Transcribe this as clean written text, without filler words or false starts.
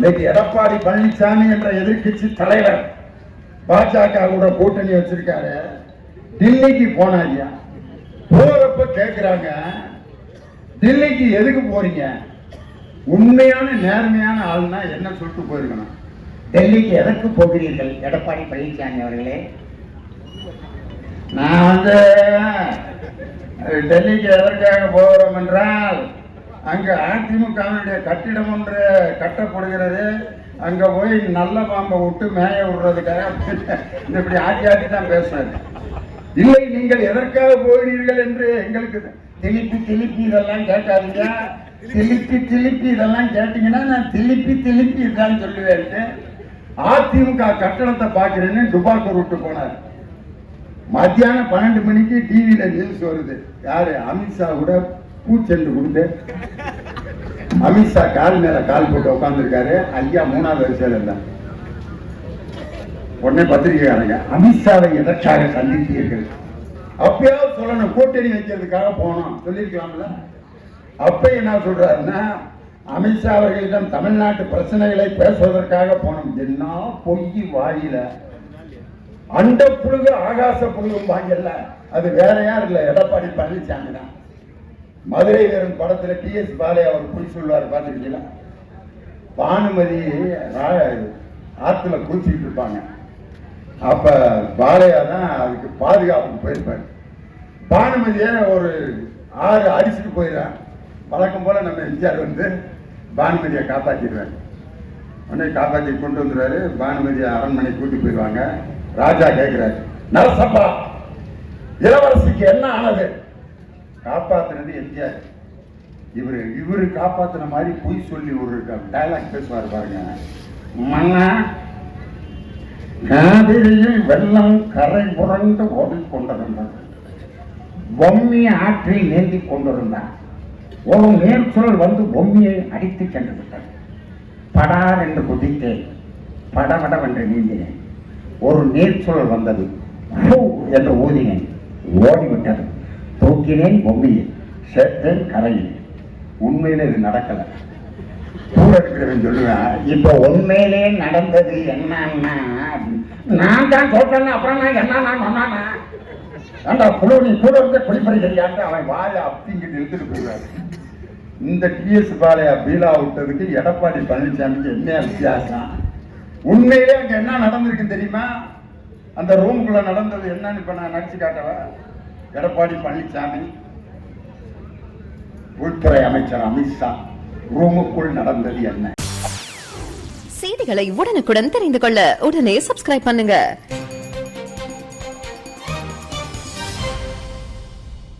இன்னைக்கு எடப்பாடி பழனிசாமி என்ற எதிர்கட்சி தலைவர் பாஜக கூட கூட்டணி வச்சிருக்காரு. டில்லிக்கு போனாங்க. போறப்ப கேக்குறாங்க, டில்லிக்கு எதுக்கு போறீங்க? உண்மையான நேர்மையான ஆள்னா என்ன சொல்லிட்டு போயிருக்கணும். டெல்லிக்கு எதற்கு போகிறீர்கள் எடப்பாடி பழனிசாமி அவர்களே? நான் டெல்லிக்கு எதற்காக போகிறோம் என்றால், அங்க அதிமுகவினுடைய கட்டிடம் ஒன்று கட்டப்படுகிறது. அங்க போய் நல்ல பாம்பை விட்டு மேய விடுறதுக்காக இப்படி ஆட்டி தான் பேசுறாரு. இல்லை, நீங்கள் எதற்காக போகிறீர்கள் என்று எங்களுக்கு திருப்பி இதெல்லாம் கேட்காதீங்க. திருப்பி இதெல்லாம் கேட்டீங்கன்னா நான் திருப்பி இதான் சொல்லுவேன். அதிமுக கட்டணத்தை பார்க்கிறேன்னு துபாக்கூர் விட்டு போனார். மத்தியானம் 12 மணிக்கு டிவியில நியூஸ் வருது. யாரு? அமித்ஷா கூட பூச்செண்டு கொடுத்து அமித்ஷா கால் மேல கால் போட்டு உட்கார்ந்துருக்காரு. ஐயா 3வது வரிசையில் இருந்தார். உடனே பத்திரிகைக்காரங்க, அமித்ஷாவை எதற்காக சந்தித்தீர்கள்? அப்பயாவது சொல்லணும், கூட்டணி வைக்கிறதுக்காக போனோம் சொல்லியிருக்கலாம்ல. அப்ப என்ன சொல்றாருன்னா, அமித்ஷா அவர்களிடம் தமிழ்நாட்டு பிரச்சனைகளை பேசுவதற்காக போனோம். என்ன பொய் வாயில அண்ட புழுகு ஆகாச புழுகும் வாங்கல. அது வேற யார் இல்ல, எடப்பாடி பழனிசாமி தான். மதுரை வீரன் படத்துல டிஎஸ் பாலையா அவர் குறி சொல்லுவார், பார்த்துருக்கீங்களா? பானுமதி ஆத்துல குளிச்சுட்டு இருப்பாங்க. அப்ப பாலையா தான் அதுக்கு பாதுகாப்புக்கு போயிருப்பாரு. பானுமதிய ஒரு 6 அடிச்சுட்டு போயிடறான். வழக்கம் போல நம்ம எம்ஜிஆர் வந்து பானுமதியை காப்பாற்றிடுறாரு. உடனே காப்பாற்றி கொண்டு வந்துடுறாரு. பானுமதியை அரண்மனை கூட்டி போயிடுவாங்க. ராஜா கேட்கிறாரு, நரசப்பா இளவரசிக்கு என்ன ஆனது? காப்பாத்தினது எம்ஜிஆர். இவரு காப்பாத்தின மாதிரி பொய் சொல்லி ஒரு டயலாக் பேசுவார் பாருங்க. மன்னா, காவிரியில் வெள்ளம் கரை புரண்டு ஓடிக்கொண்டிருந்தார். பொம்மி ஆற்றில் நீந்தி கொண்டிருந்தார். ஒரு நேர்ச்சொல் வந்து பொம்மியை அடித்து சென்று விட்டது. படார் என்று குதித்தேன், படவடவென்று நீந்தினேன். ஒரு நீர்ச்சொல் வந்தது, என்று ஊதினேன், ஓடிவிட்டது. தூக்கினேன் பொம்மியை, சேர்த்தேன் கரையில். உண்மையில இது நடக்கல. கூட இருக்கிறவன் சொல்லுவேன், இப்ப உண்மையிலே நடந்தது என்னன்னா, நான் தான் சொல்றேன். அப்புறம் நான் என்ன சொன்னானா? ஏண்டா புழு, நீ கூட இருந்த குளிப்பறியாண்டு அவன் வாழ அப்படிங்கிட்டு இழுத்துட்டு போயிடுவாரு. இந்த டிஎஸ் பாலையா பீலா விட்டதுக்கு எடப்பாடி பழனிசாமிக்கு என்ன வித்தியாசம்? உண்மையிலே அங்க என்ன நடந்திருக்கு தெரியுமா? அந்த ரூமுக்குள்ள நடந்தது என்னன்னு இப்ப நான் நடிச்சு காட்டவா? எடப்பாடி பழனிசாமி, உள்துறை அமைச்சர் அமித்ஷா ரூமுக்குள் நடந்தது என்ன? செய்திகளை உடனுக்குடன் தெரிந்து கொள்ள உடனே சப்ஸ்கிரைப் பண்ணுங்க.